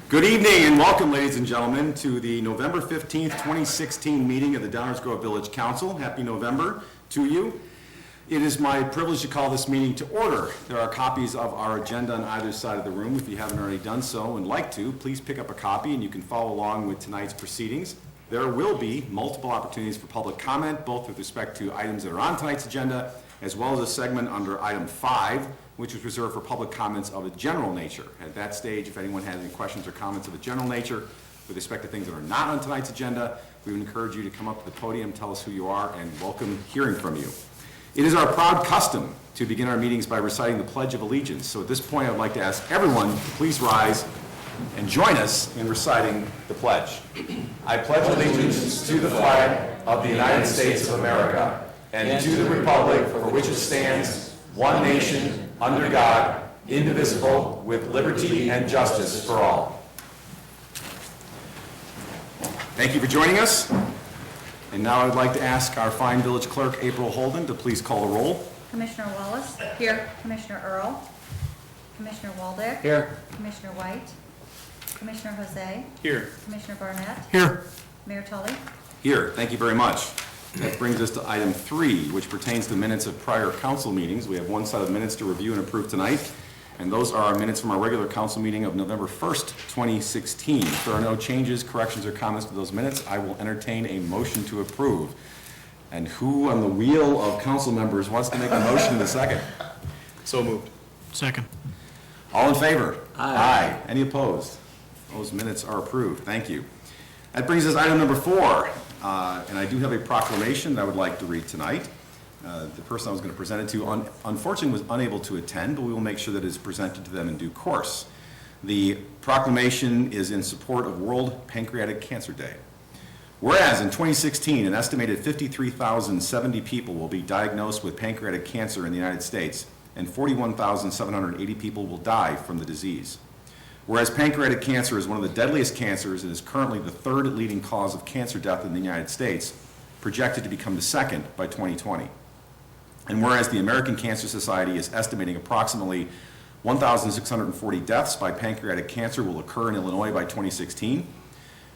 Good evening and welcome, ladies and gentlemen, to the November 15th, 2016 meeting of the Downers Grove Village Council. Happy November to you. It is my privilege to call this meeting to order. There are copies of our agenda on either side of the room. If you haven't already done so and like to, please pick up a copy and you can follow along with tonight's proceedings. There will be multiple opportunities for public comment, both with respect to items that are on tonight's agenda, as well as a segment under item 5, which is reserved for public comments of a general nature. At that stage, if anyone has any questions or comments of a general nature with respect to things that are not on tonight's agenda, we would encourage you to come up to the podium, tell us who you are, and welcome hearing from you. It is our proud custom to begin our meetings by reciting the Pledge of Allegiance. So at this point, I'd like to ask everyone to please rise and join us in reciting the pledge. I pledge allegiance to the flag of the United States of America and to the republic for which it stands, one nation, under God, indivisible, with liberty and justice for all. Thank you for joining us. And now I'd like to ask our fine village clerk, April Holden, to please call the roll. Commissioner Wallace? Here. Commissioner Earl? Commissioner Waldeck? Here. Commissioner White? Commissioner Jose? Here. Commissioner Barnett? Here. Mayor Tully? Here, thank you very much. That brings us to item 3, which pertains to minutes of prior council meetings. We have one set of minutes to review and approve tonight, and those are our minutes from our regular council meeting of November 1st, 2016. If there are no changes, corrections, or comments to those minutes, I will entertain a motion to approve. And who on the wheel of council members wants to make a motion in a second? So moved. Second. All in favor? Aye. Any opposed? Those minutes are approved. Thank you. That brings us to item number 4. And I do have a proclamation that I would like to read tonight. The person I was going to present it to unfortunately was unable to attend, but we will make sure that it is presented to them in due course. The proclamation is in support of World Pancreatic Cancer Day. Whereas in 2016, an estimated 53,070 people will be diagnosed with pancreatic cancer in the United States, and 41,780 people will die from the disease. Whereas pancreatic cancer is one of the deadliest cancers and is currently the 3rd leading cause of cancer death in the United States, projected to become the 2nd by 2020. And whereas the American Cancer Society is estimating approximately 1,640 deaths by pancreatic cancer will occur in Illinois by 2016,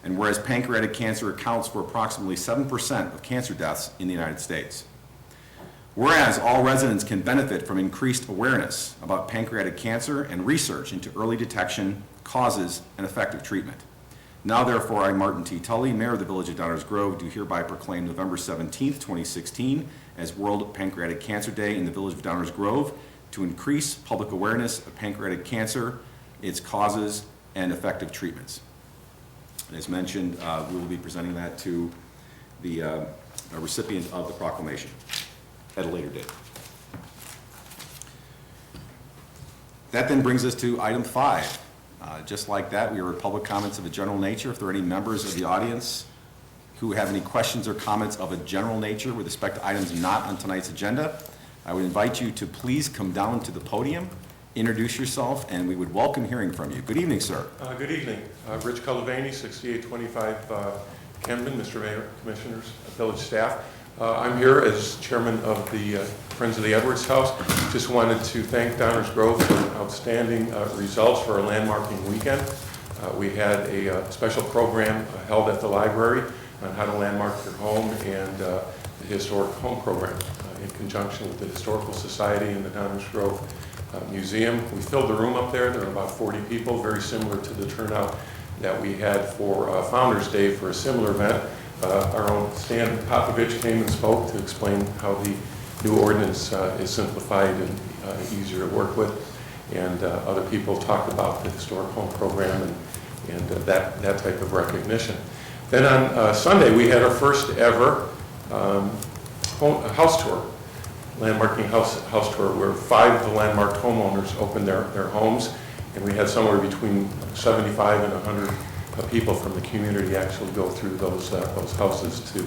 and whereas pancreatic cancer accounts for approximately 7% of cancer deaths in the United States. Whereas all residents can benefit from increased awareness about pancreatic cancer and research into early detection, causes, and effective treatment. Now therefore, I, Martin T. Tully, Mayor of the Village of Downers Grove, do hereby proclaim November 17th, 2016 as World Pancreatic Cancer Day in the Village of Downers Grove to increase public awareness of pancreatic cancer, its causes, and effective treatments. And as mentioned, we will be presenting that to the recipient of the proclamation at a later date. That then brings us to item 5. Just like that, we are at public comments of a general nature. If there are any members of the audience who have any questions or comments of a general nature with respect to items not on tonight's agenda, I would invite you to please come down to the podium, introduce yourself, and we would welcome hearing from you. Good evening, sir. Good evening. Rich Cullivaney, 6825 Camden, Mr. Mayor, Commissioners, village staff. I'm here as chairman of the Friends of the Edwards House. Just wanted to thank Downers Grove for outstanding results for our landmarking weekend. We had a special program held at the library on how to landmark your home and the historic home program in conjunction with the Historical Society and the Downers Grove Museum. We filled the room up there. There were about 40 people, very similar to the turnout that we had for Founders Day for a similar event. Our own Stan Popovich came and spoke to explain how the new ordinance is simplified and easier to work with. And other people talked about the historic home program and that type of recognition. Then on Sunday, we had our first ever house tour, landmarking house tour, where 5 of the landmarked homeowners opened their homes, and we had somewhere between 75 and 100 people from the community actually go through those houses to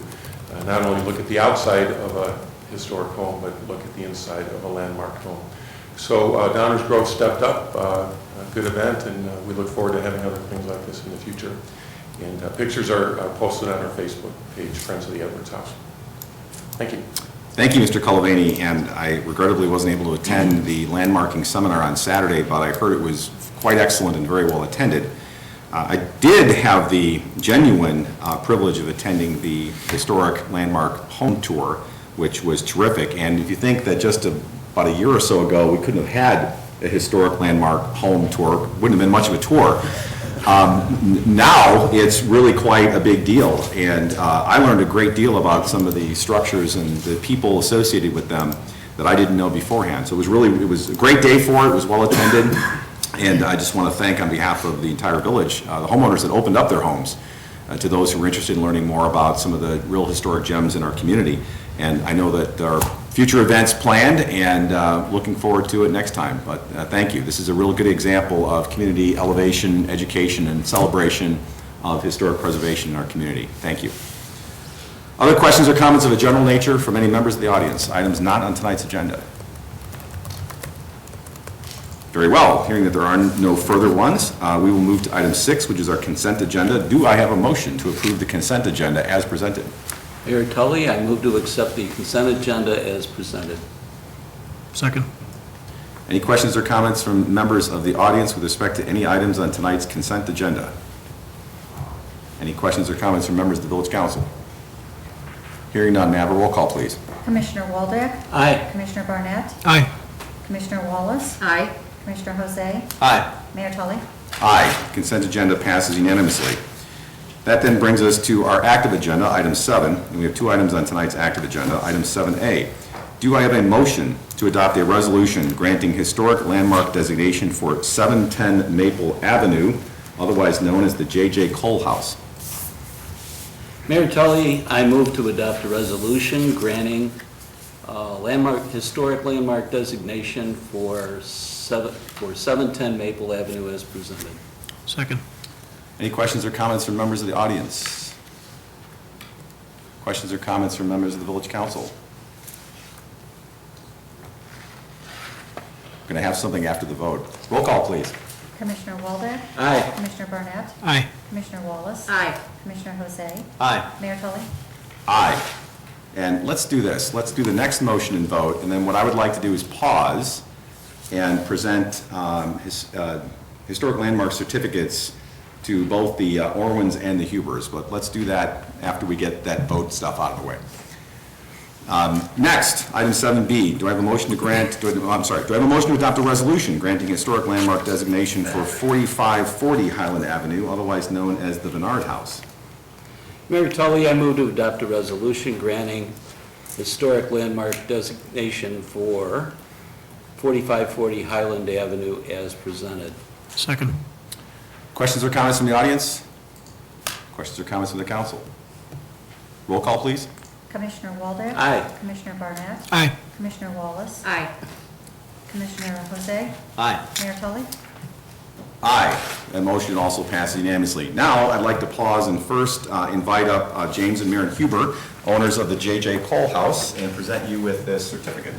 not only look at the outside of a historic home, but look at the inside of a landmarked home. So Downers Grove stepped up, a good event, and we look forward to having other things like this in the future. And pictures are posted on our Facebook page, Friends of the Edwards House. Thank you. Thank you, Mr. Cullivaney, and I regrettably wasn't able to attend the landmarking seminar on Saturday, but I heard it was quite excellent and very well attended. I did have the genuine privilege of attending the historic landmark home tour, which was terrific. And if you think that just about a year or so ago, we couldn't have had a historic landmark home tour, wouldn't have been much of a tour. Now, it's really quite a big deal, and I learned a great deal about some of the structures and the people associated with them that I didn't know beforehand. So it was a great day for it, it was well attended, and I just want to thank on behalf of the entire village, the homeowners that opened up their homes to those who were interested in learning more about some of the real historic gems in our community. And I know that there are future events planned, and looking forward to it next time. But thank you. This is a real good example of community elevation, education, and celebration of historic preservation in our community. Thank you. Other questions or comments of a general nature from any members of the audience? Items not on tonight's agenda. Very well. Hearing that there are no further ones, we will move to item 6, which is our consent agenda. Do I have a motion to approve the consent agenda as presented? Mayor Tully, I move to accept the consent agenda as presented. Second. Any questions or comments from members of the audience with respect to any items on tonight's consent agenda? Any questions or comments from members of the village council? Hearing none, may I have a roll call, please? Commissioner Waldeck? Aye. Commissioner Barnett? Aye. Commissioner Wallace? Aye. Commissioner Jose? Aye. Mayor Tully? Aye. Consent agenda passes unanimously. That then brings us to our active agenda, item 7, and we have 2 items on tonight's active agenda. Item 7A, do I have a motion to adopt a resolution granting historic landmark designation for 710 Maple Avenue, otherwise known as the J.J. Cole House? Mayor Tully, I move to adopt a resolution granting historic landmark designation for 710 Maple Avenue as presented. Second. Any questions or comments from members of the audience? Questions or comments from members of the village council? Going to have something after the vote. Roll call, please. Commissioner Waldeck? Aye. Commissioner Barnett? Aye. Commissioner Wallace? Aye. Commissioner Jose? Aye. Mayor Tully? Aye. And let's do this. Let's do the next motion and vote, and then what I would like to do is pause and present historic landmark certificates to both the Orwins and the Hubers, but let's do that after we get that vote stuff out of the way. Next, item 7B, do I have a motion to grant, do I have a motion to adopt a resolution granting historic landmark designation for 4540 Highland Avenue, otherwise known as the Bernard House? Mayor Tully, I move to adopt a resolution granting historic landmark designation for 4540 Highland Avenue as presented. Second. Questions or comments from the audience? Questions or comments from the council? Roll call, please. Commissioner Waldeck? Aye. Commissioner Barnett? Aye. Commissioner Wallace? Aye. Commissioner Jose? Aye. Mayor Tully? Aye. That motion also passes unanimously. Now, I'd like to pause and first invite up James and Maren Huber, owners of the J.J. Cole House, and present you with this certificate.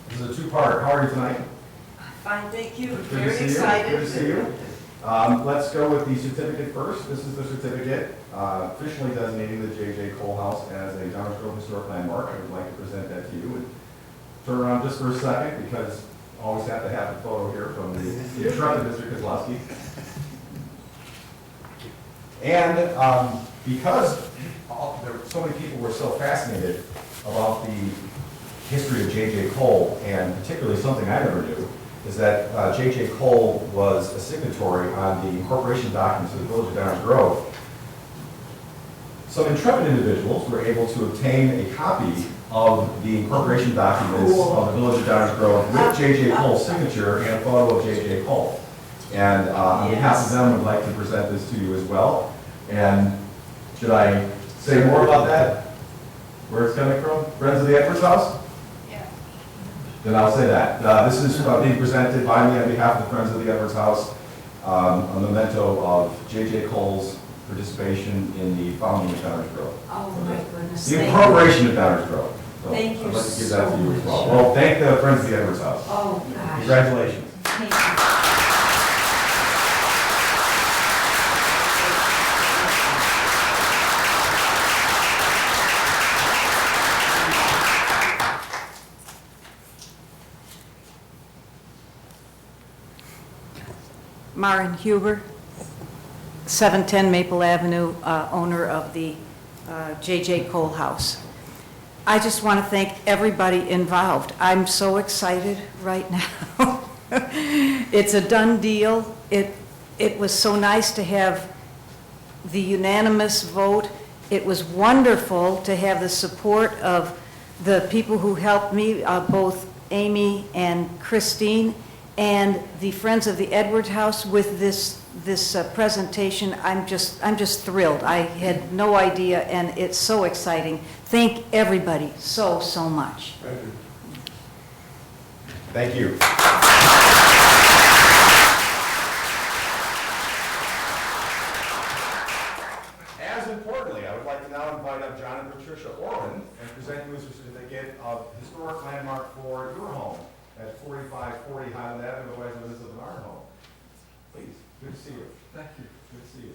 This is a two-part. How are you tonight? Fine, thank you. Good to Very see you. excited. Good to see you. Let's go with the certificate first. This is the certificate officially designating the J.J. Cole House as a Downers Grove Historic Landmark. I would like to present that to you. And turn around just for a second, because I always have to have a photo here from the intrepid Mr. Kozlowski. And because so many people were so fascinated about the history of J.J. Cole, and particularly something I never knew, is that J.J. Cole was a signatory on the incorporation documents of the Village of Downers Grove. Some intrepid individuals were able to obtain a copy of the incorporation documents of the Village of Downers Grove with J.J. Cole's signature and a photo of J.J. Cole. And on behalf of them, I would like to present this to you as well. And should I say more about that? Where it's coming from? Friends of the Edwards House? Then I'll say that. This is being presented by me on behalf of the Friends of the Edwards House, a memento of J.J. Cole's participation in the founding of Downers Grove. Oh, my goodness. The incorporation of Downers Grove. So Thank you I'd like to give so that to you as much. well. Well, thank the Friends of the Edwards House. Oh, gosh. Congratulations. Thank Maren Huber, 710 Maple Avenue, owner of the J.J. Cole House. I just want to thank everybody involved. I'm so excited right now. It's a done deal. It was so nice to have the unanimous vote. It was wonderful to have the support of the people who helped me, both Amy and Christine, and the Friends of the Edwards House with this presentation. I'm just thrilled. I had no idea, and it's so exciting. Thank everybody so much. Thank you. As importantly, I would like to now invite up John and Patricia Orman and present you with a certificate of historic landmark for your home at 4540 Highland Avenue, otherwise known as the Bernard home. Please, good to see you. Thank you. Good to see you.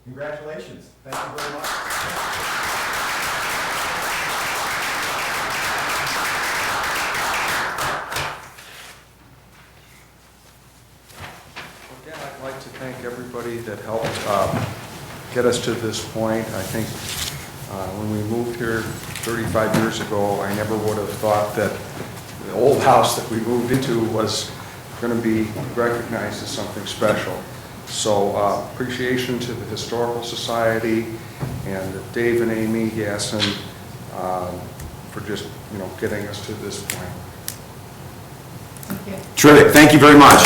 Congratulations. Thank you very much. Again, I'd like to thank everybody that helped get us to this point. I think when we moved here 35 years ago, I never would have thought that the old house that we moved into was going to be recognized as something special. So appreciation to the Historical Society and Dave and Amy Gasson for just, getting us to this point. Thank you. Terrific. Thank you very much.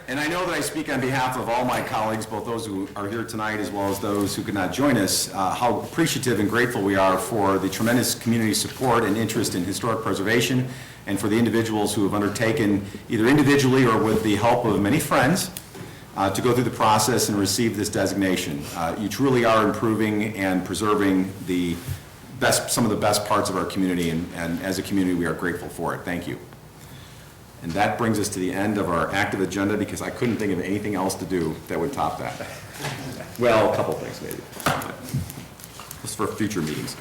And I know that I speak on behalf of all my colleagues, both those who are here tonight as well as those who could not join us, how appreciative and grateful we are for the tremendous community support and interest in historic preservation, and for the individuals who have undertaken, either individually or with the help of many friends, to go through the process and receive this designation. You truly are improving and preserving the best, some of the best parts of our community, and as a community, we are grateful for it. Thank you. And that brings us to the end of our active agenda, because I couldn't think of anything else to do that would top that. Well, a couple things maybe. That's for future meetings.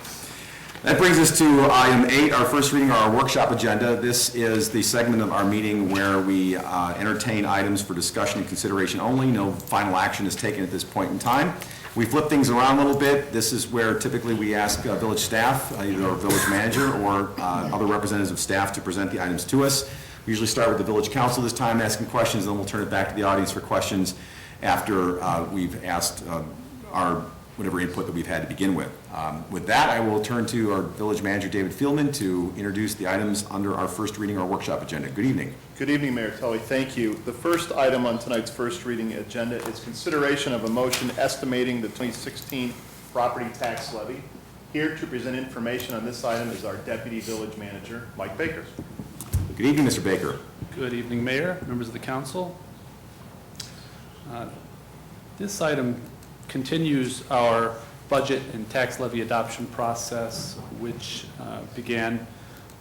That brings us to item 8, our first reading of our workshop agenda. This is the segment of our meeting where we entertain items for discussion and consideration only. No final action is taken at this point in time. We flip things around a little bit. This is where typically we ask village staff, either our village manager or other representatives of staff, to present the items to us. We usually start with the village council this time, asking questions, and then we'll turn it back to the audience for questions after we've asked our whatever input that we've had to begin with. With that, I will turn to our village manager, David Fieldman, to introduce the items under our first reading, our workshop agenda. Good evening. Good evening, Mayor Tully. Thank you. The first item on tonight's first reading agenda is consideration of a motion estimating the 2016 property tax levy. Here to present information on this item is our Deputy Village Manager, Mike Baker. Good evening, Mr. Baker. Good evening, Mayor, members of the council. This item continues our budget and tax levy adoption process, which began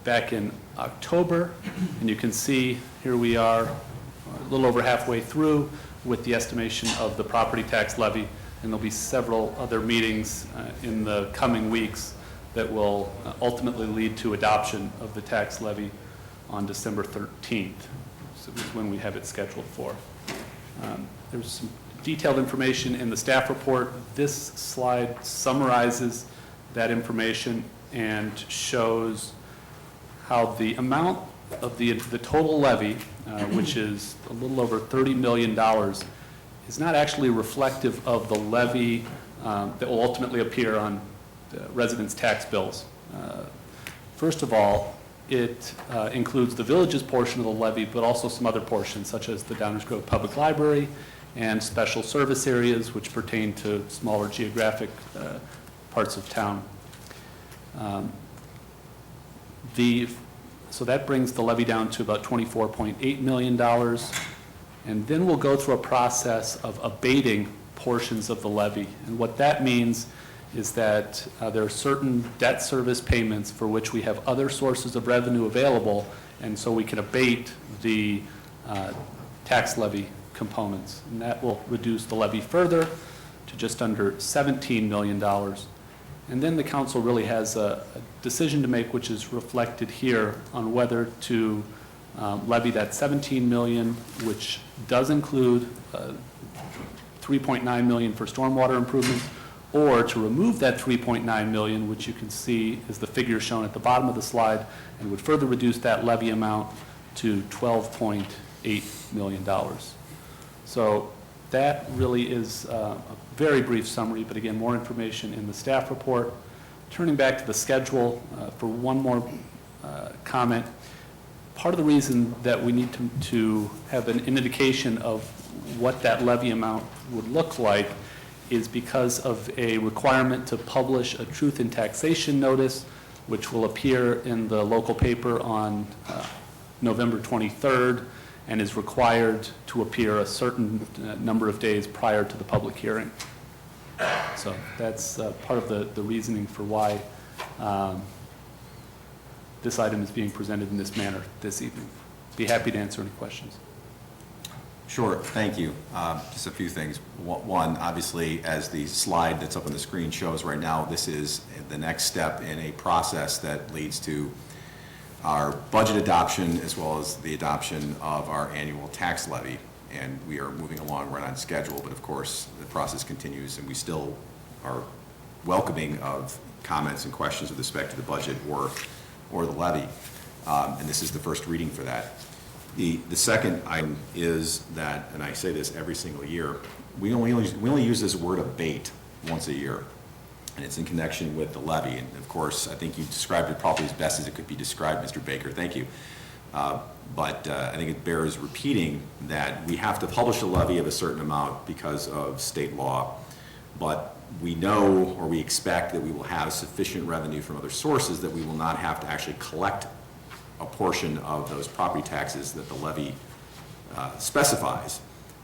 back in October. And you can see here we are a little over halfway through with the estimation of the property tax levy. And there'll be several other meetings in the coming weeks that will ultimately lead to adoption of the tax levy on December 13th, so is when we have it scheduled for. There's some detailed information in the staff report. This slide summarizes that information and shows how the amount of the total levy, which is a little over $30 million, is not actually reflective of the levy that will ultimately appear on the residents' tax bills. First of all, it includes the village's portion of the levy, but also some other portions, such as the Downers Grove Public Library and special service areas, which pertain to smaller geographic parts of town. So that brings the levy down to about $24.8 million. And then we'll go through a process of abating portions of the levy. And what that means is that there are certain debt service payments for which we have other sources of revenue available, and so we can abate the tax levy components. And that will reduce the levy further to just under $17 million. And then the council really has a decision to make, which is reflected here, on whether to levy that $17 million, which does include $3.9 million for stormwater improvements, or to remove that $3.9 million, which you can see is the figure shown at the bottom of the slide, and would further reduce that levy amount to $12.8 million. So that really is a very brief summary, but again, more information in the staff report. Turning back to the schedule for one more comment, part of the reason that we need to have an indication of what that levy amount would look like is because of a requirement to publish a truth in taxation notice, which will appear in the local paper on November 23rd, and is required to appear a certain number of days prior to the public hearing. So that's part of the reasoning for why this item is being presented in this manner this evening. Be happy to answer any questions. Sure, thank you. Just a few things. One, obviously, as the slide that's up on the screen shows right now, this is the next step in a process that leads to our budget adoption as well as the adoption of our annual tax levy. And we are moving along right on schedule, but of course, the process continues, and we still are welcoming of comments and questions with respect to the budget or the levy. And this is the first reading for that. The second item is that, and I say this every single year, we only use this word abate once a year, and it's in connection with the levy. And of course, I think you described it probably as best as it could be described, Mr. Baker. Thank you. But I think it bears repeating that we have to publish a levy of a certain amount because of state law, but we know or we expect that we will have sufficient revenue from other sources that we will not have to actually collect a portion of those property taxes that the levy specifies,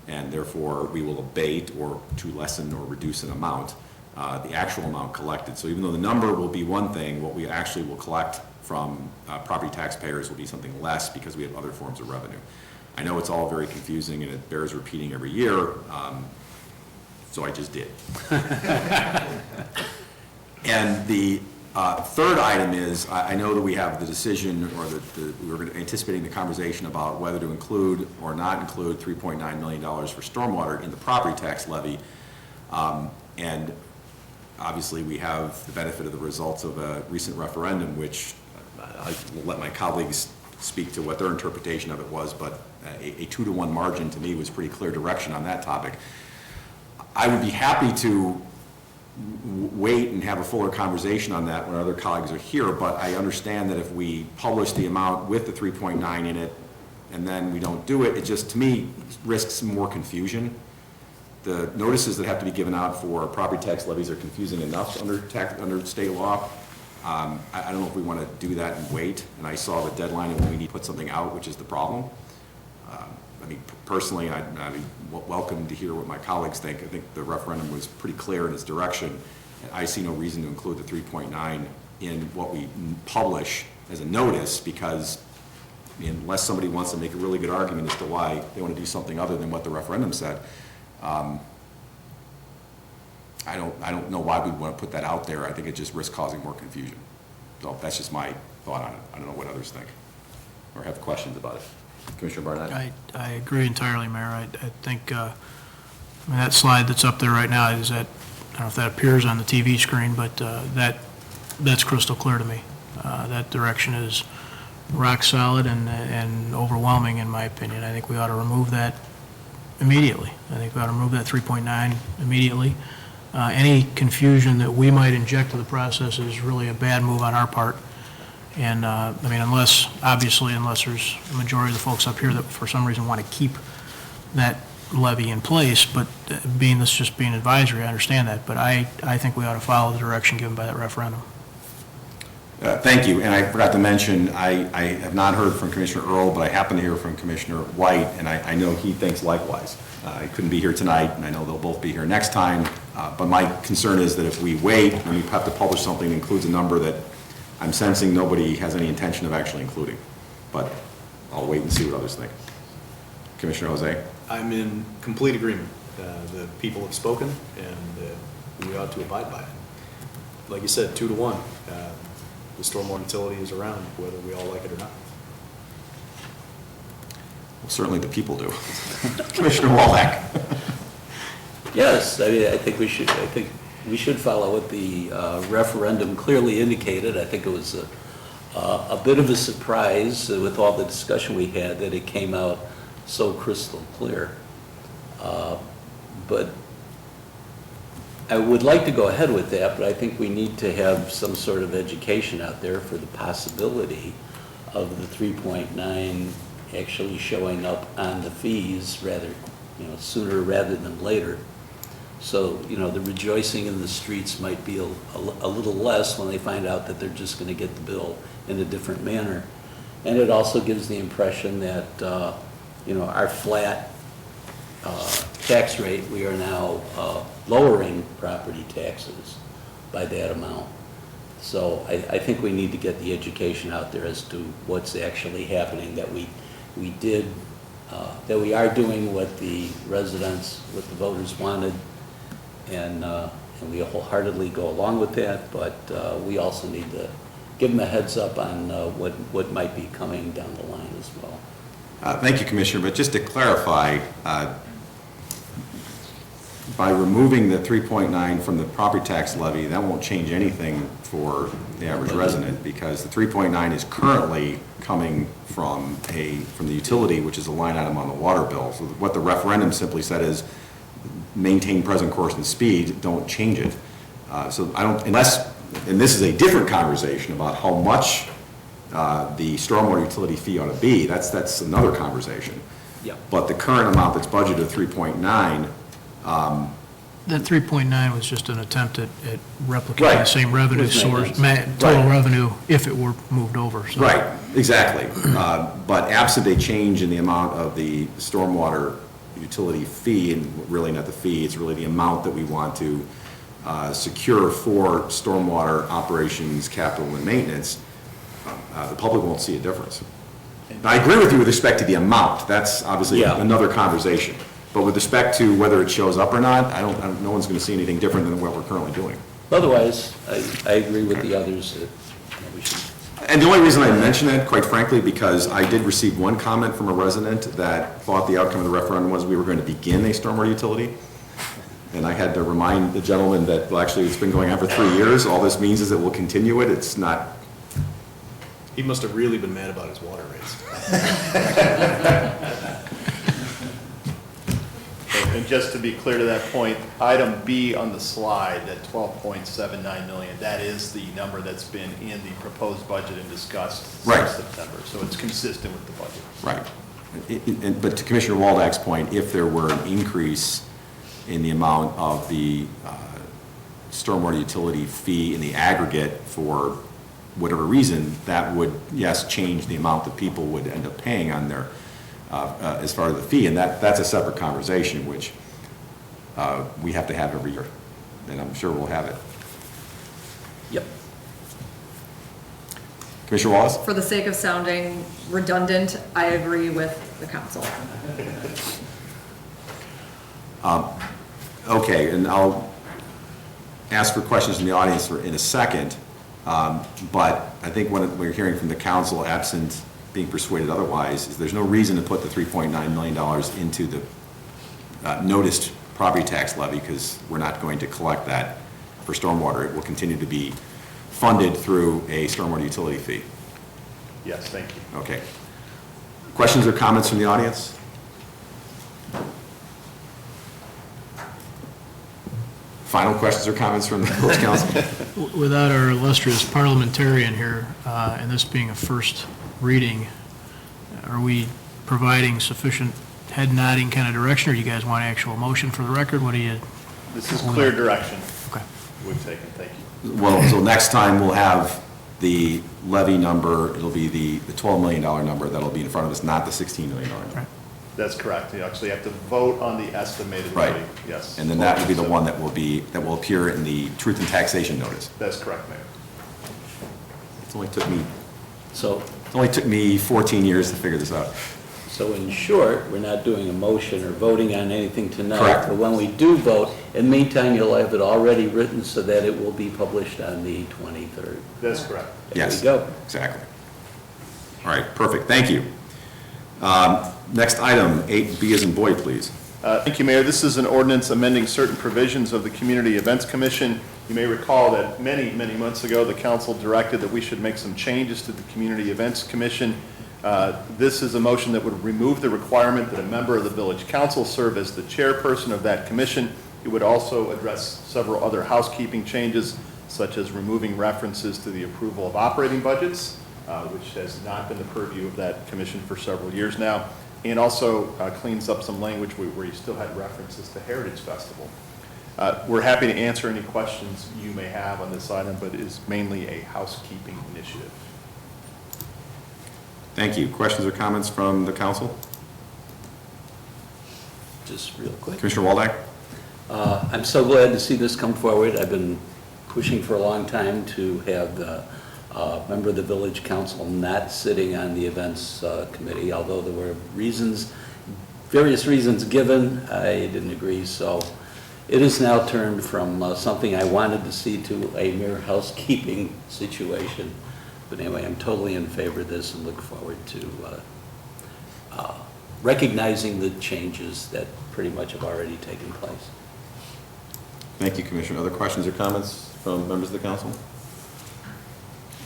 and therefore we will abate or to lessen or reduce an amount, the actual amount collected. So even though the number will be one thing, what we actually will collect from property taxpayers will be something less because we have other forms of revenue. I know it's all very confusing and it bears repeating every year, so I just did. And the third item is, I know that we have the decision, or we were anticipating the conversation about whether to include or not include $3.9 million for stormwater in the property tax levy. And obviously we have the benefit of the results of a recent referendum, which I will let my colleagues speak to what their interpretation of it was, but a 2-to-1 margin to me was pretty clear direction on that topic. I would be happy to wait and have a fuller conversation on that when other colleagues are here, but I understand that if we publish the amount with the 3.9 in it and then we don't do it, it just, to me, risks more confusion. The notices that have to be given out for property tax levies are confusing enough under state law. I don't know if we want to do that and wait, and I saw the deadline and when we need to put something out, which is the problem. I mean, personally, I'd be welcome to hear what my colleagues think. I think the referendum was pretty clear in its direction. I see no reason to include the 3.9 in what we publish as a notice, because unless somebody wants to make a really good argument as to why they want to do something other than what the referendum said, I don't know why we'd want to put that out there. I think it just risks causing more confusion. So that's just my thought on it. I don't know what others think or have questions about it. Commissioner Barnett? I agree entirely, Mayor. I think, I mean, that slide that's up there right now, is that, I don't know if that appears on the TV screen, but that's crystal clear to me. That direction is rock solid and overwhelming, in my opinion. I think we ought to remove that immediately. I think we ought to remove that 3.9 immediately. Any confusion that we might inject to the process is really a bad move on our part. And, I mean, unless there's a majority of the folks up here that for some reason want to keep that levy in place, but being this just being advisory, I understand that. But I think we ought to follow the direction given by that referendum. Thank you. And I forgot to mention, I have not heard from Commissioner Earl, but I happen to hear from Commissioner White, and I know he thinks likewise. I couldn't be here tonight, and I know they'll both be here next time. But my concern is that if we wait and we have to publish something that includes a number that I'm sensing nobody has any intention of actually including. But I'll wait and see what others think. Commissioner Jose? I'm in complete agreement. The people have spoken, and we ought to abide by it. Like you said, 2 to 1. The stormwater utility is around, whether we all like it or not. Well, certainly the people do. Commissioner Wallach? Yes, I mean, I think we should follow what the referendum clearly indicated. I think it was a bit of a surprise with all the discussion we had that it came out so crystal clear. But I would like to go ahead with that, but I think we need to have some sort of education out there for the possibility of the 3.9 actually showing up on the fees sooner rather than later. So, the rejoicing in the streets might be a little less when they find out that they're just going to get the bill in a different manner. And it also gives the impression that, our flat tax rate, we are now lowering property taxes by that amount. So I think we need to get the education out there as to what's actually happening, that we are doing what the residents, what the voters wanted, and we wholeheartedly go along with that, but we also need to give them a heads up on what might be coming down the line as well. Thank you, Commissioner, but just to clarify, by removing the 3.9 from the property tax levy, that won't change anything for the average resident, because the 3.9 is currently coming from the utility, which is a line item on the water bill. So what the referendum simply said is, maintain present course and speed, don't change it. So I don't, and this is a different conversation about how much the stormwater utility fee ought to be. That's another conversation. Yeah. But the current amount that's budgeted, 3.9, That 3.9 was just an attempt at replicating Right. the same revenue With source, maintenance. total Right. revenue, if it were moved over. So right, exactly. But absent a change in the amount of the stormwater utility fee, and really not the fee, it's really the amount that we want to secure for stormwater operations, capital, and maintenance, the public won't see a difference. Now, I agree with you with respect to the amount. That's obviously Yeah. another conversation. But with respect to whether it shows up or not, no one's going to see anything different than what we're currently doing. Otherwise, I agree with the others that we should. And the only reason I mention that, quite frankly, because I did receive one comment from a resident that thought the outcome of the referendum was we were going to begin a stormwater utility. And I had to remind the gentleman that, well, actually, it's been going on for 3 years. All this means is that we'll continue it. It's not. He must have really been mad about his water rates. And just to be clear to that point, item B on the slide, that 12.79 million, that is the number that's been in the proposed budget and discussed Right. since September. So it's consistent with the budget. Right. But to Commissioner Waldak's point, if there were an increase in the amount of the stormwater utility fee in the aggregate for whatever reason, that would, yes, change the amount that people would end up paying on their, as far as the fee, and that's a separate conversation, which we have to have every year, and I'm sure we'll have it. Yep. Commissioner Wallace? For the sake of sounding redundant, I agree with the council. Okay, and I'll ask for questions from the audience in a second, but I think what we're hearing from the council, absent being persuaded otherwise, is there's no reason to put the $3.9 million into the noticed property tax levy, because we're not going to collect that for stormwater. It will continue to be funded through a stormwater utility fee. Yes, thank you. Okay. Questions or comments from the audience? Final questions or comments from the village council? without our illustrious parliamentarian here, and this being a first reading, are we providing sufficient head nodding kind of direction, or you guys want actual motion for the record? What do you? This is clear direction Okay. we've taken. Thank you. Well, so next time we'll have the levy number, it'll be the $12 million number that'll be in front of us, not the $16 million number. Right. That's correct. You actually have to vote on the estimated Right. levy. Yes. And then that will be the one that will appear in the truth and taxation notice. That's correct, Mayor. It only took me So 14 years to figure this out. So in short, we're not doing a motion or voting on anything tonight. Correct. But when we do vote, in the meantime, you'll have it already written so that it will be published on the 23rd. That's correct. There we Yes. go. Exactly. All right, perfect, thank you. Next item, 8B as in boy, please. Thank you, Mayor. This is an ordinance amending certain provisions of the Community Events Commission. You may recall that many, many months ago, the council directed that we should make some changes to the Community Events Commission. This is a motion that would remove the requirement that a member of the village council serve as the chairperson of that commission. It would also address several other housekeeping changes, such as removing references to the approval of operating budgets, which has not been the purview of that commission for several years now, and also cleans up some language where you still had references to Heritage Festival. We're happy to answer any questions you may have on this item, but it is mainly a housekeeping initiative. Thank you. Questions or comments from the council? Just real quick. Commissioner Waldeck? I'm so glad to see this come forward. I've been pushing for a long time to have the member of the village council not sitting on the events committee, although there were reasons, various reasons given, I didn't agree. So it is now turned from something I wanted to see to a mere housekeeping situation. But anyway, I'm totally in favor of this and look forward to recognizing the changes that pretty much have already taken place. Thank you, Commissioner. Other questions or comments from members of the council?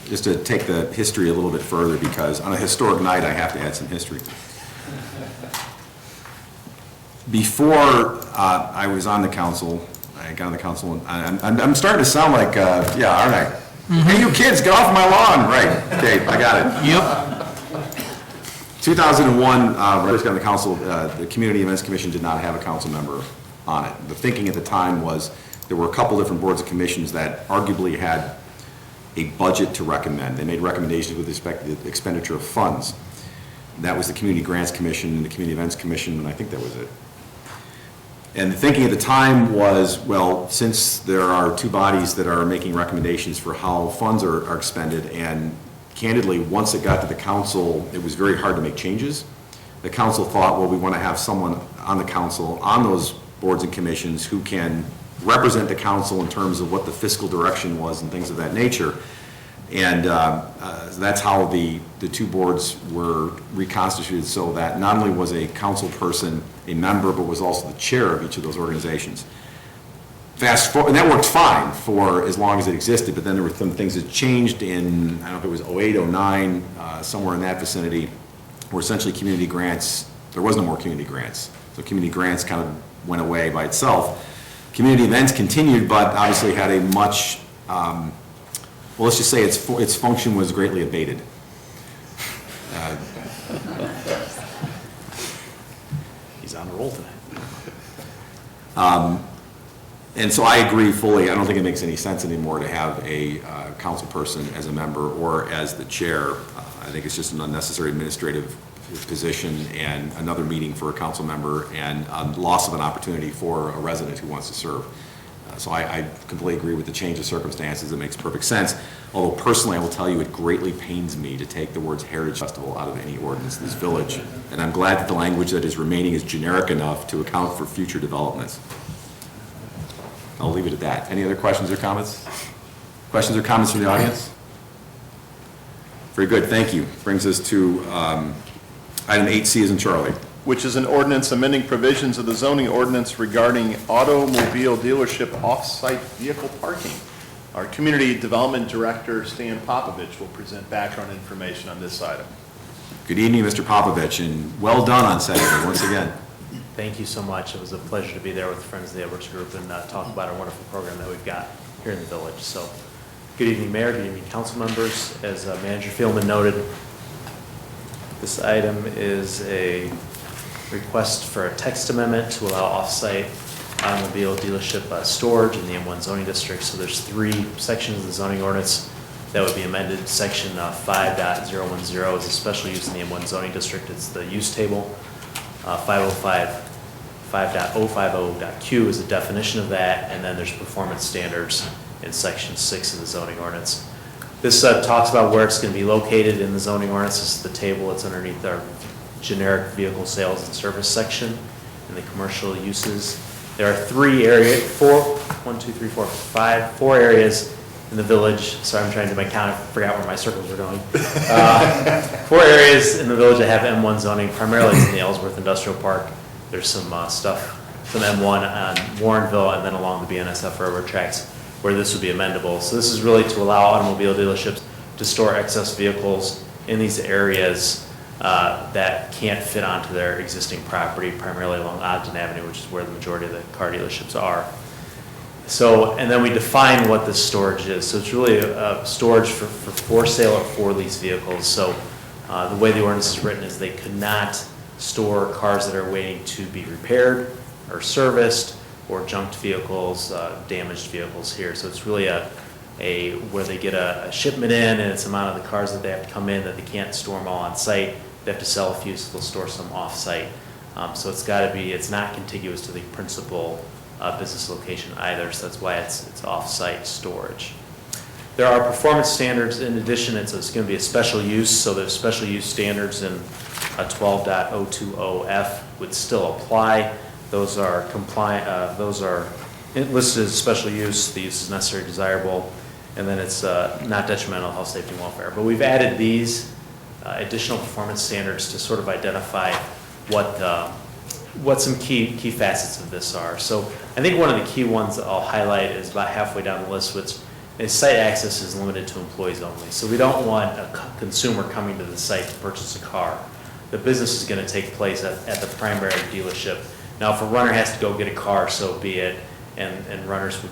Just to take the history a little bit further, because on a historic night, I have to add some history. Before I was on the council, I got on the council, and I'm starting to sound like, yeah, aren't I? Hey, you kids, get off my lawn. Right, okay, I got it. Yep. 2001, when I first got on the council, the Community Events Commission did not have a council member on it. The thinking at the time was there were a couple different boards and commissions that arguably had a budget to recommend. They made recommendations with respect to the expenditure of funds. That was the Community Grants Commission and the Community Events Commission, and I think that was it. And the thinking at the time was, well, since there are two bodies that are making recommendations for how funds are expended, and candidly, once it got to the council, it was very hard to make changes. The council thought, well, we want to have someone on the council, on those boards and commissions, who can represent the council in terms of what the fiscal direction was and things of that nature. And that's how the two boards were reconstituted, so that not only was a council person a member, but was also the chair of each of those organizations. Fast forward, and that worked fine for as long as it existed, but then there were some things that changed in, I don't know if it was 08, 09, somewhere in that vicinity, where essentially community grants, there was no more community grants. So community grants kind of went away by itself. Community events continued, but obviously had a much, well, let's just say its function was greatly abated. He's on a roll tonight. And so I agree fully. I don't think it makes any sense anymore to have a council person as a member or as the chair. I think it's just an unnecessary administrative position and another meeting for a council member and loss of an opportunity for a resident who wants to serve. So I completely agree with the change of circumstances. It makes perfect sense. Although personally, I will tell you, it greatly pains me to take the words Heritage Festival out of any ordinance in this village. And I'm glad that the language that is remaining is generic enough to account for future developments. I'll leave it at that. Any other questions or comments? Questions or comments from the audience? Very good, thank you. Brings us to item 8C as in Charlie. Which is an ordinance amending provisions of the zoning ordinance regarding automobile dealership off-site vehicle parking. Our Community Development Director, Stan Popovich, will present background information on this item. Good evening, Mr. Popovich, and well done on Saturday, once again. Thank you so much. It was a pleasure to be there with the Friends of the Edwards Group and talk about our wonderful program that we've got here in the village. So, good evening, Mayor, good evening, council members. As Manager Fielman noted, this item is a request for a text amendment to allow off-site automobile dealership storage in the M1 zoning district. So there's 3 sections of the zoning ordinance that would be amended. Section 5.010 is a special use in the M1 zoning district. It's the use table. 5.050.Q is the definition of that, and then there's performance standards in section 6 of the zoning ordinance. This talks about where it's going to be located in the zoning ordinance. This is the table. It's underneath our generic vehicle sales and service section in the commercial uses. There are 3 areas, 4 areas in the village. Sorry, I'm trying to do my count. I forgot where my circles were going. 4 areas in the village that have M1 zoning. Primarily it's in the Ellsworth Industrial Park. There's some stuff, some M1 on Warrenville and then along the BNSF railroad tracks where this would be amendable. So this is really to allow automobile dealerships to store excess vehicles in these areas that can't fit onto their existing property, primarily along Ogden Avenue, which is where the majority of the car dealerships are. So, and then we define what this storage is. So it's really a storage for sale or for lease vehicles. So the way the ordinance is written is they could not store cars that are waiting to be repaired or serviced, or junked vehicles, damaged vehicles here. So it's really where they get a shipment in, and it's the amount of the cars that they have to come in that they can't store them all on site. They have to sell a few, so they'll store some off-site. So it's got to be, it's not contiguous to the principal business location either, so that's why it's off-site storage. There are performance standards. In addition, it's going to be a special use, so there's special use standards in 12.020F would still apply. Those are compliant. Those are listed as special use. The use is necessary, desirable, and then it's not detrimental to health, safety, and welfare. But we've added these additional performance standards to sort of identify what some key facets of this are. So I think one of the key ones that I'll highlight is about halfway down the list, which is site access is limited to employees only. So we don't want a consumer coming to the site to purchase a car. The business is going to take place at the primary dealership. Now, if a runner has to go get a car, so be it, and runners would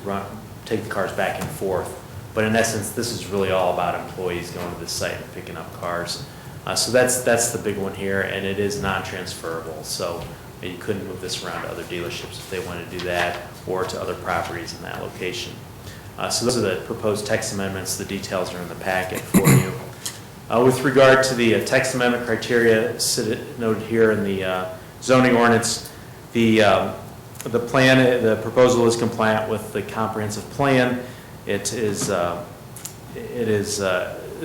take the cars back and forth. But in essence, this is really all about employees going to the site and picking up cars. So that's the big one here, and it is non-transferable. So you couldn't move this around to other dealerships if they wanted to do that, or to other properties in that location. So those are the proposed text amendments. The details are in the packet for you. With regard to the text amendment criteria noted here in the zoning ordinance, the proposal is compliant with the comprehensive plan. The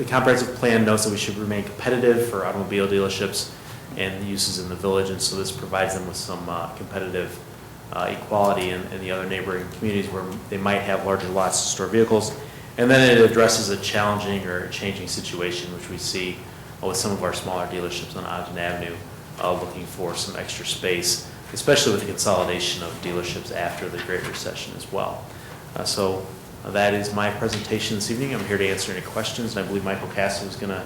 comprehensive plan notes that we should remain competitive for automobile dealerships and uses in the village, and so this provides them with some competitive equality in the other neighboring communities where they might have larger lots to store vehicles. And then it addresses a challenging or changing situation, which we see with some of our smaller dealerships on Ogden Avenue looking for some extra space, especially with the consolidation of dealerships after the Great Recession as well. So that is my presentation this evening. I'm here to answer any questions, and I believe Michael Castle is going to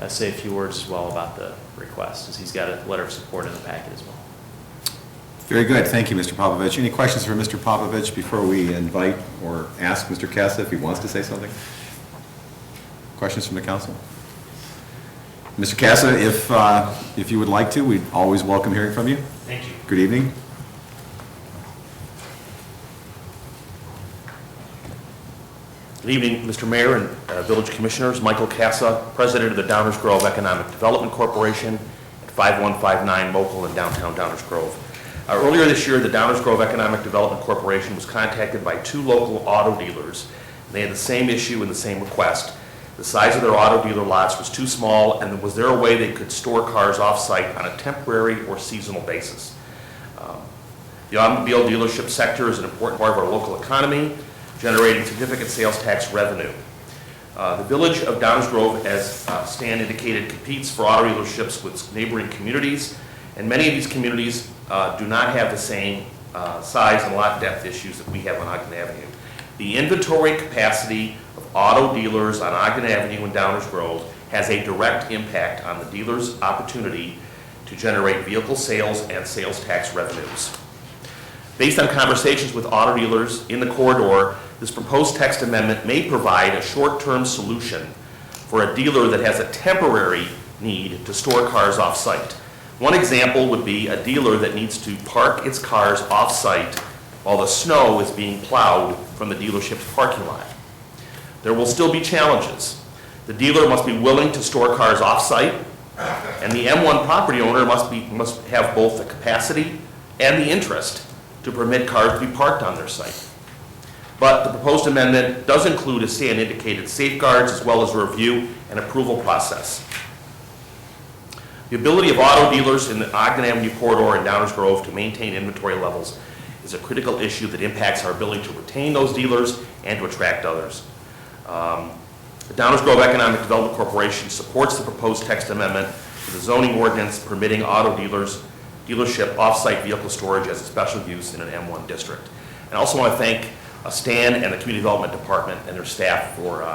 say a few words as well about the request, as he's got a letter of support in the packet as well. Very good. Thank you, Mr. Popovich. Any questions for Mr. Popovich before we invite or ask Mr. Casa if he wants to say something? Questions from the council? Mr. Casa, if you would like to, we'd always welcome hearing from you. Thank you. Good evening. Good evening, Mr. Mayor and Village Commissioners. Michael Casa, President of the Downers Grove Economic Development Corporation at 5159 Mokel in downtown Downers Grove. Earlier this year, the Downers Grove Economic Development Corporation was contacted by 2 local auto dealers. They had the same issue and the same request. The size of their auto dealer lots was too small, and was there a way they could store cars off-site on a temporary or seasonal basis? The automobile dealership sector is an important part of our local economy, generating significant sales tax revenue. The Village of Downers Grove, as Stan indicated, competes for auto dealerships with neighboring communities, and many of these communities do not have the same size and lot depth issues that we have on Ogden Avenue. The inventory capacity of auto dealers on Ogden Avenue and Downers Grove has a direct impact on the dealer's opportunity to generate vehicle sales and sales tax revenues. Based on conversations with auto dealers in the corridor, this proposed text amendment may provide a short-term solution for a dealer that has a temporary need to store cars off-site. One example would be a dealer that needs to park its cars off-site while the snow is being plowed from the dealership's parking lot. There will still be challenges. The dealer must be willing to store cars off-site, and the M1 property owner must have both the capacity and the interest to permit cars to be parked on their site. But the proposed amendment does include, as Stan indicated, safeguards as well as a review and approval process. The ability of auto dealers in the Ogden Avenue corridor and Downers Grove to maintain inventory levels is a critical issue that impacts our ability to retain those dealers and to attract others. The Downers Grove Economic Development Corporation supports the proposed text amendment to the zoning ordinance permitting auto dealership off-site vehicle storage as a special use in an M1 district. And I also want to thank Stan and the Community Development Department and their staff for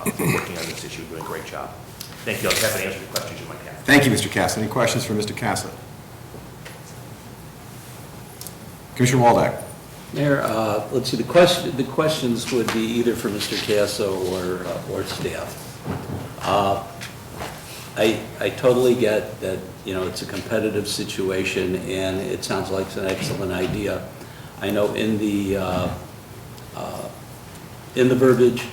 working on this issue, doing a great job. Thank you. I'll be happy to answer any questions you might have. Thank you, Mr. Casa. Any questions for Mr. Casa? Commissioner Waldeck. Mayor, let's see, the questions would be either for Mr. Casso or staff. I totally get that, you know, it's a competitive situation, and it sounds like it's an excellent idea. I know in the verbiage,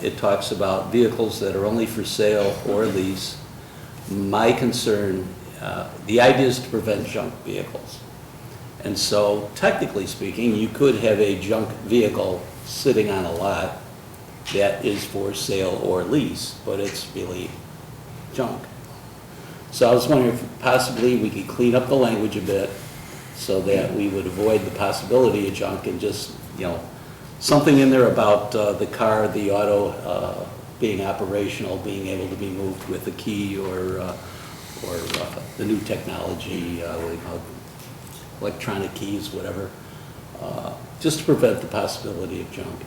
it talks about vehicles that are only for sale or lease. My concern, the idea is to prevent junk vehicles. And so, technically speaking, you could have a junk vehicle sitting on a lot that is for sale or lease, but it's really junk. So I was wondering if possibly we could clean up the language a bit so that we would avoid the possibility of junk, and just, you know, something in there about the car, the auto being operational, being able to be moved with a key, or the new technology, what do you call it? Electronic keys, whatever, just to prevent the possibility of junk.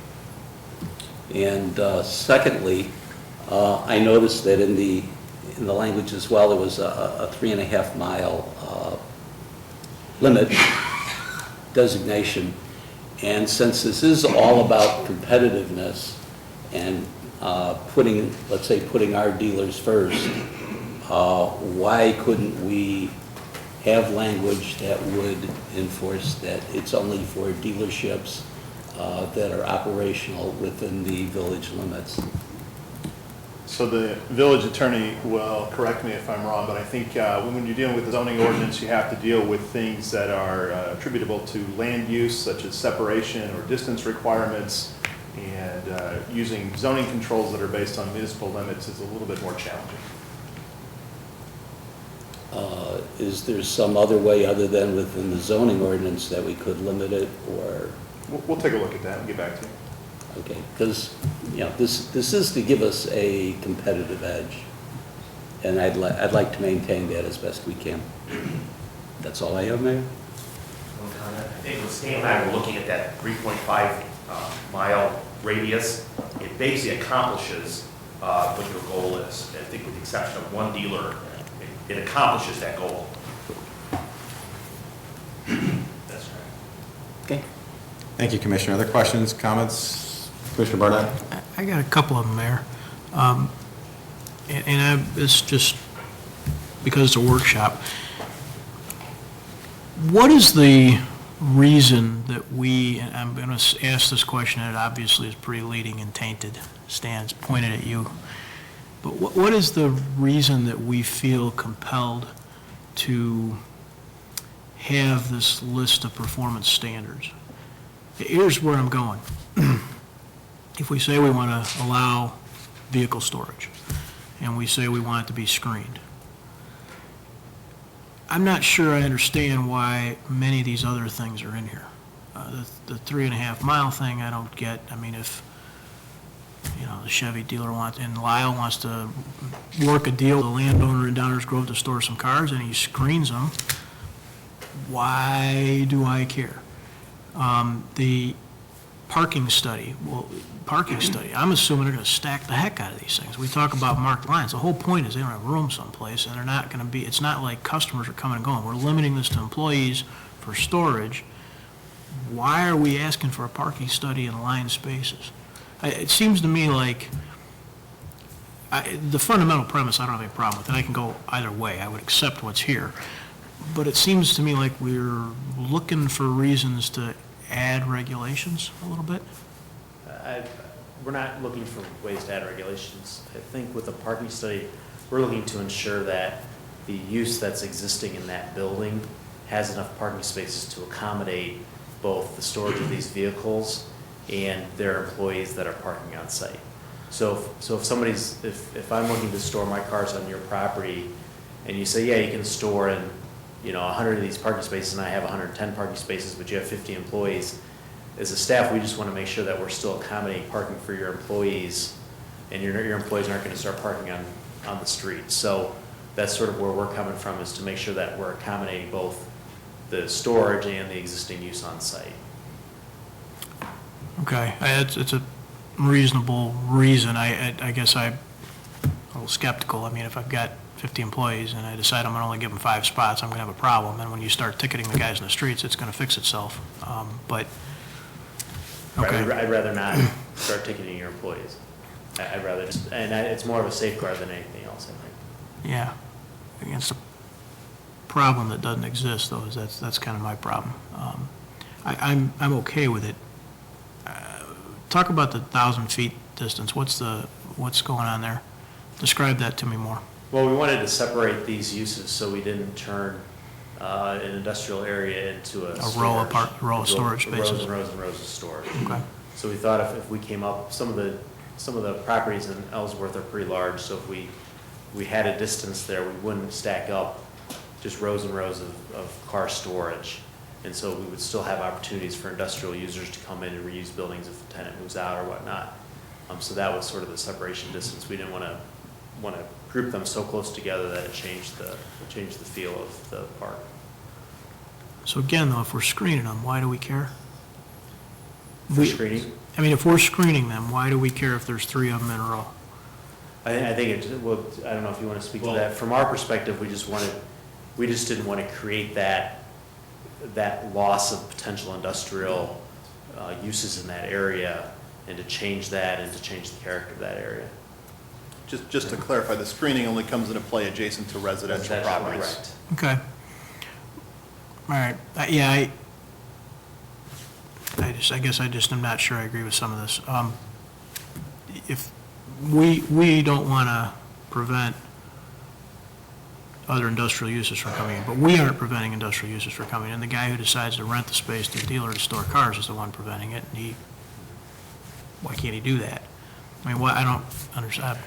And secondly, I noticed that in the language as well, there was a 3.5 mile limit designation. And since this is all about competitiveness and putting our dealers first, why couldn't we have language that would enforce that it's only for dealerships that are operational within the village limits? So the village attorney will correct me if I'm wrong, but I think when you're dealing with the zoning ordinance, you have to deal with things that are attributable to land use, such as separation or distance requirements, and using zoning controls that are based on municipal limits is a little bit more challenging. Is there some other way other than within the zoning ordinance that we could limit it, or? We'll take a look at that and get back to you. Okay, because, you know, this is to give us a competitive edge, and I'd like to maintain that as best we can. That's all I have, Mayor. One comment. I think when Stan and I were looking at that 3.5 mile radius, it basically accomplishes what your goal is. I think with the exception of one dealer, it accomplishes that goal. That's right. Okay. Thank you, Commissioner. Other questions, comments? Commissioner Barnett? I got a couple of them, Mayor. It's just because it's a workshop. What is the reason that we, and I'm going to ask this question, and it obviously is pretty leading and tainted, Stan's pointed at you, but what is the reason that we feel compelled to have this list of performance standards? Here's where I'm going. If we say we want to allow vehicle storage, and we say we want it to be screened, I'm not sure I understand why many of these other things are in here. The 3.5 mile thing, I don't get. I mean, if, you know, the Chevy dealer wants, and Lyle wants to work a deal with a landowner in Downers Grove to store some cars, and he screens them, why do I care? The parking study, I'm assuming they're going to stack the heck out of these things. We talk about marked lines. The whole point is they don't have room someplace, and they're not going to be, it's not like customers are coming and going. We're limiting this to employees for storage. Why are we asking for a parking study in line spaces? It seems to me like the fundamental premise, I don't have any problem with it. I can go either way. I would accept what's here. But it seems to me like we're looking for reasons to add regulations a little bit. We're not looking for ways to add regulations. I think with the parking study, we're looking to ensure that the use that's existing in that building has enough parking spaces to accommodate both the storage of these vehicles and their employees that are parking on site. So if somebody's, if I'm looking to store my cars on your property and you say, yeah, you can store in, 100 of these parking spaces, and I have 110 parking spaces, but you have 50 employees. As a staff, we just want to make sure that we're still accommodating parking for your employees, and your employees aren't going to start parking on the street. So that's sort of where we're coming from, is to make sure that we're accommodating both the storage and the existing use on site. Okay, it's a reasonable reason. I guess I'm a little skeptical. I mean, if I've got 50 employees and I decide I'm going to only give them 5 spots, I'm going to have a problem. And when you start ticketing the guys in the streets, it's going to fix itself. But, okay. I'd rather not start ticketing your employees. I'd rather just, it's more of a safeguard than anything else, I think. Yeah, against a problem that doesn't exist, though, that's kind of my problem. I'm okay with it. Talk about the 1,000 feet distance. What's going on there? Describe that to me more. Well, we wanted to separate these uses so we didn't turn an industrial area into a row of storage spaces. Rows and rows and rows of storage. Okay. So we thought if we came up, some of the properties in Ellsworth are pretty large, so if we had a distance there, we wouldn't stack up just rows and rows of car storage. And so we would still have opportunities for industrial users to come in and reuse buildings if a tenant moves out or whatnot. So that was sort of the separation distance. We didn't want to group them so close together that it changed the feel of the park. So again, though, if we're screening them, why do we care? For screening? I mean, if we're screening them, why do we care if there's 3 of them in a row? I think I don't know if you want to speak to that. From our perspective, we just didn't want to create that loss of potential industrial uses in that area, and to change that and to change the character of that area. Just to clarify, the screening only comes into play adjacent to residential properties. Correct. Okay. All right. Yeah, I guess I just am not sure I agree with some of this. If we don't want to prevent other industrial uses from coming in, but we aren't preventing industrial uses from coming in. The guy who decides to rent the space to a dealer to store cars is the one preventing it, and why can't he do that? I mean, I don't understand.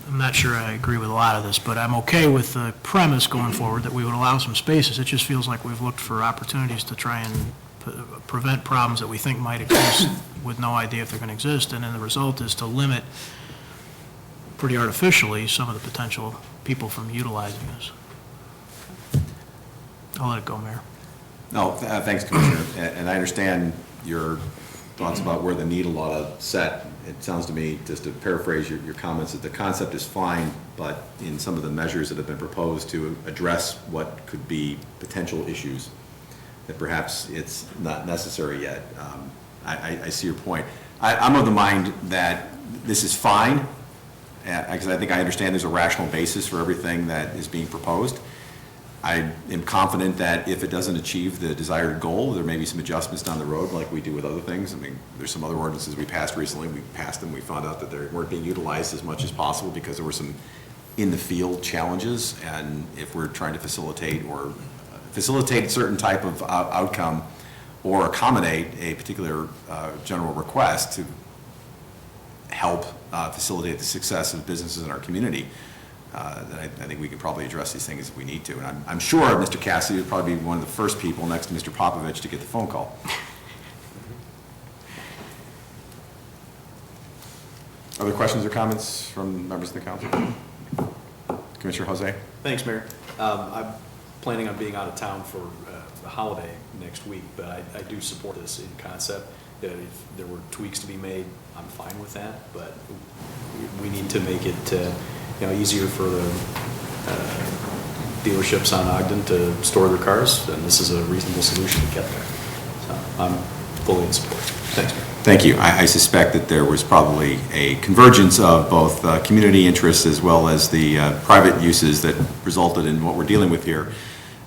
I'm not sure I agree with a lot of this, but I'm okay with the premise going forward that we would allow some spaces. It just feels like we've looked for opportunities to try and prevent problems that we think might exist with no idea if they're going to exist, and then the result is to limit pretty artificially some of the potential people from utilizing this. I'll let it go, Mayor. No, thanks, Commissioner. And I understand your thoughts about where the needle ought to set. It sounds to me, just to paraphrase your comments, that the concept is fine, but in some of the measures that have been proposed to address what could be potential issues, that perhaps it's not necessary yet. I see your point. I'm of the mind that this is fine, because I think I understand there's a rational basis for everything that is being proposed. I am confident that if it doesn't achieve the desired goal, there may be some adjustments down the road like we do with other things. I mean, there's some other ordinances we passed recently. We passed them. We found out that they weren't being utilized as much as possible because there were some in-the-field challenges. And if we're trying to facilitate a certain type of outcome or accommodate a particular general request to help facilitate the success of businesses in our community, then I think we can probably address these things if we need to. And I'm sure Mr. Cassidy would probably be one of the first people next to Mr. Popovich to get the phone call. Other questions or comments from members of the council? Commissioner Jose? Thanks, Mayor. I'm planning on being out of town for the holiday next week, but I do support this in concept. That if there were tweaks to be made, I'm fine with that, but we need to make it easier for the dealerships on Ogden to store their cars, and this is a reasonable solution to get there. So I'm fully in support. Thanks, Mayor. Thank you. I suspect that there was probably a convergence of both community interests as well as the private uses that resulted in what we're dealing with here.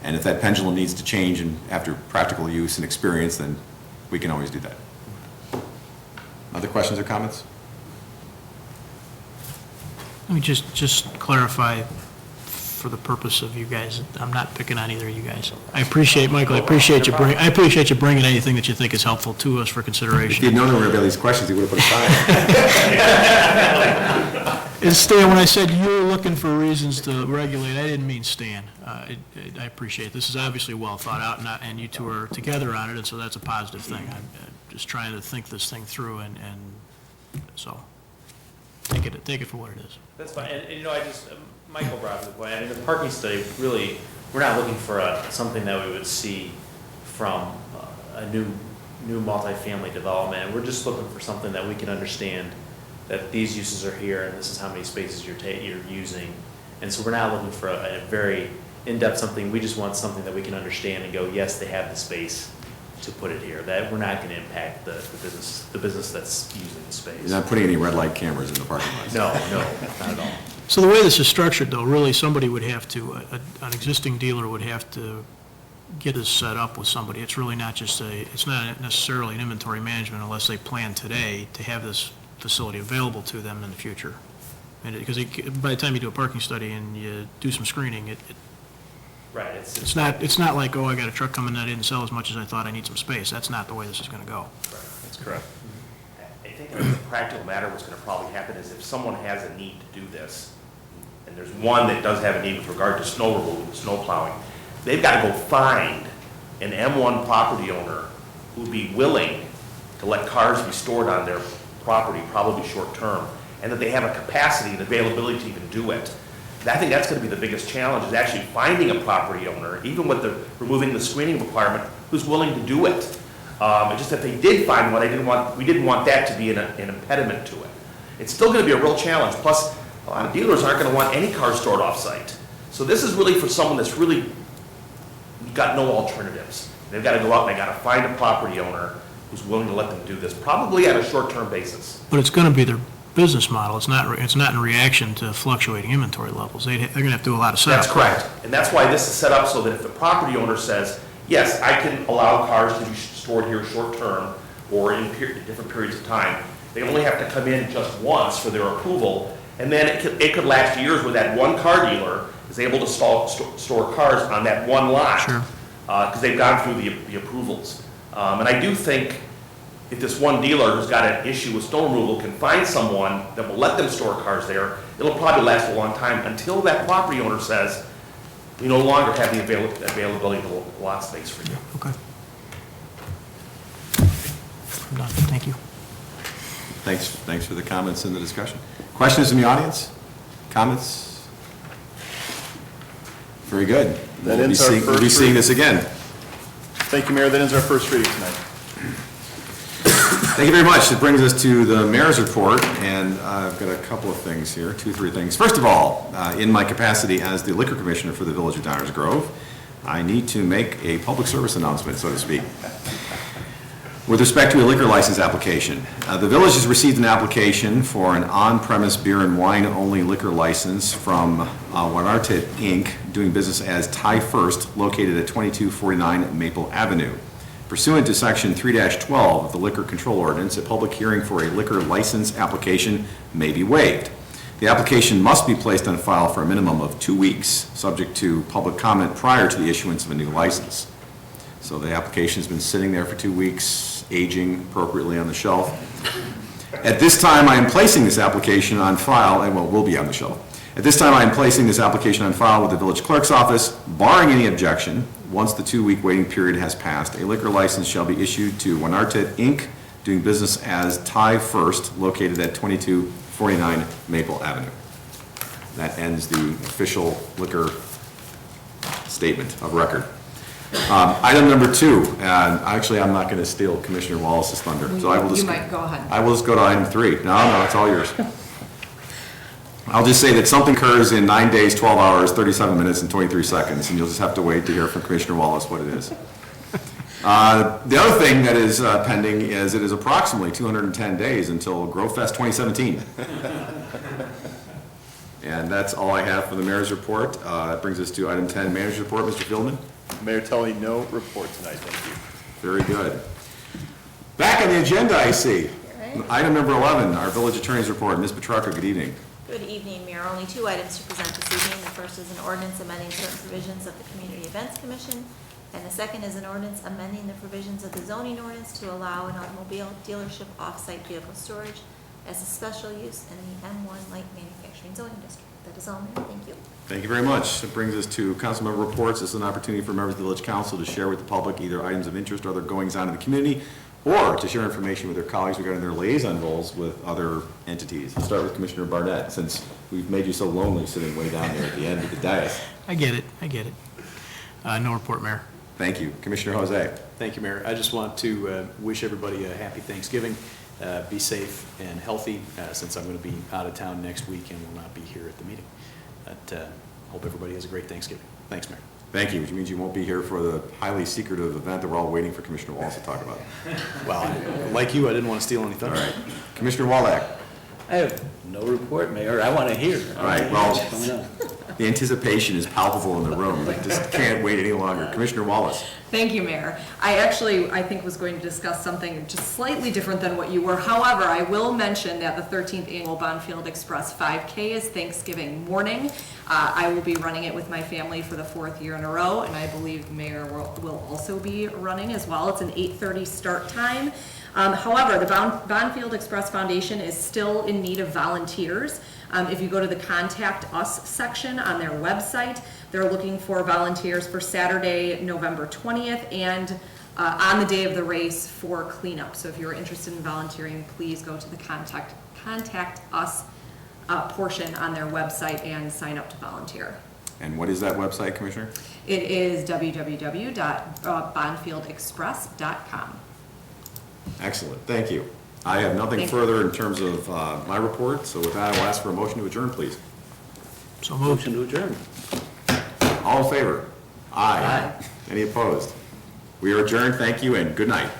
And if that pendulum needs to change and after practical use and experience, then we can always do that. Other questions or comments? Let me just clarify for the purpose of you guys. I'm not picking on either of you guys. I appreciate, Michael, I appreciate you bringing anything that you think is helpful to us for consideration. If he had known there were going to be these questions, he would have put aside. Stan, when I said you were looking looking for reasons to regulate, I didn't mean Stan. I appreciate it. This is obviously well thought out, and you two are together on it, and so that's a positive thing. I'm just trying to think this thing through, and so take it for what it is. That's fine, and Michael brought up the point, I mean, the parking study, really, we're not looking for something that we would see from a new multifamily development. We're just looking for something that we can understand, that these uses are here, and this is how many spaces you're using. And so we're not looking for a very in-depth something, we just want something that we can understand and go, yes, they have the space to put it here, that we're not going to impact the business that's using the space. You're not putting any red light cameras in the parking lot? No, not at all. So the way this is structured, though, really, somebody would have to, an existing dealer would have to get this set up with somebody. It's really not just it's not necessarily an inventory management unless they plan today to have this facility available to them in the future. And because by the time you do a parking study and you do some screening, Right. it's not like, oh, I got a truck coming that didn't sell as much as I thought, I need some space. That's not the way this is going to go. That's correct. I think as a practical matter, what's going to probably happen is if someone has a need to do this, and there's one that does have a need with regard to snow removal, snow plowing, they've got to go find an M1 property owner who'd be willing to let cars be stored on their property, probably short term, and that they have a capacity and availability to even do it. And I think that's going to be the biggest challenge, is actually finding a property owner, even with removing the screening requirement, who's willing to do it. Just if they did find one, we didn't want that to be an impediment to it. It's still going to be a real challenge. Plus, a lot of dealers aren't going to want any cars stored off-site. So this is really for someone that's really got no alternatives. They've got to go out and they've got to find a property owner who's willing to let them do this, probably at a short-term basis. But it's going to be their business model. It's not in reaction to fluctuating inventory levels. They're going to have to do a lot of setup. That's correct. And that's why this is set up so that if the property owner says, yes, I can allow cars to be stored here short-term or in different periods of time, they only have to come in just once for their approval, and then it could last years where that one car dealer is able to store cars on that one lot. Sure. Because they've gone through the approvals. And I do think if this one dealer who's got an issue with snow removal can find someone that will let them store cars there, it'll probably last a long time until that property owner says, we no longer have the availability of the lot space for you. Okay. I'm done. Thank you. Thanks for the comments and the discussion. Questions in the audience? Comments? Very good. That ends our We'll be first seeing reading. this again. Thank you, Mayor. That ends our first reading tonight. Thank you very much. It brings us to the mayor's report, and I've got a couple of things here, 2-3 things. First of all, in my capacity as the liquor commissioner for the Village of Downers Grove, I need to make a public service announcement, so to speak. With respect to a liquor license application, the village has received an application for an on-premise beer and wine-only liquor license from Wanartit Inc., doing business as Thai First, located at 2249 Maple Avenue. Pursuant to Section 3-12 of the Liquor Control Ordinance, a public hearing for a liquor license application may be waived. The application must be placed on file for a minimum of 2 weeks, subject to public comment prior to the issuance of a new license. So the application's been sitting there for 2 weeks, aging appropriately on the shelf. At this time, I am placing this application on file, and will be on the shelf. At this time, I am placing this application on file with the village clerk's office. Barring any objection, once the 2-week waiting period has passed, a liquor license shall be issued to Wanartit Inc., doing business as Thai First, located at 2249 Maple Avenue. That ends the official liquor statement of record. Item number 2, and actually, I'm not going to steal Commissioner Wallace's thunder, so I will just... You might go ahead. I will just go to item 3. No, it's all yours. I'll just say that something occurs in 9 days, 12 hours, 37 minutes, and 23 seconds, and you'll just have to wait to hear from Commissioner Wallace what it is. The other thing that is pending is it is approximately 210 days until Grove Fest 2017. And that's all I have for the mayor's report. That brings us to item 10, manager's report. Mr. Fieldman? Mayor Tully, no report tonight. Thank you. Very good. Back on the agenda, I see. Item number 11, our village attorney's report. Ms. Petrarca, good evening. Good evening, Mayor. Only 2 items to present this evening. The first is an ordinance amending certain provisions of the Community Events Commission, and the second is an ordinance amending the provisions of the zoning ordinance to allow an automobile dealership off-site vehicle storage as a special use in the M1 light manufacturing zoning district. That is all, Mayor. Thank you. Thank you very much. That brings us to council member reports. This is an opportunity for members of the village council to share with the public either items of interest or other goings-on in the community, or to share information with their colleagues regarding their liaison roles with other entities. Let's start with Commissioner Barnett, since we've made you so lonely sitting way down there at the end of the dais. I get it. No report, Mayor. Thank you. Commissioner Jose. Thank you, Mayor. I just want to wish everybody a happy Thanksgiving. Be safe and healthy, since I'm going to be out of town next week and will not be here at the meeting. But hope everybody has a great Thanksgiving. Thanks, Mayor. Thank you, which means you won't be here for the highly secretive event that we're all waiting for Commissioner Wallace to talk about. Well, like you, I didn't want to steal any thunder. All right. Commissioner Wallach. I have no report, Mayor. I want to hear. All right, well, What's going on? the anticipation is palpable in the room. I just can't wait any longer. Commissioner Wallace. Thank you, Mayor. I think was going to discuss something just slightly different than what you were. However, I will mention that the 13th Annual Bonfield Express 5K is Thanksgiving morning. I will be running it with my family for the 4th year in a row, and I believe the Mayor will also be running as well. It's an 8:30 start time. However, the Bonfield Express Foundation is still in need of volunteers. If you go to the Contact Us section on their website, they're looking for volunteers for Saturday, November 20th, and on the day of the race for cleanup. So if you're interested in volunteering, please go to the Contact Us portion on their website and sign up to volunteer. And what is that website, Commissioner? It is www.bonfieldexpress.com. Excellent, thank you. I have nothing Thank you. further in terms of my report, so with that, I'll ask for a motion to adjourn, please. So moved. Motion to adjourn. All in favor? Aye. Any opposed? We are adjourned, thank you, and good night.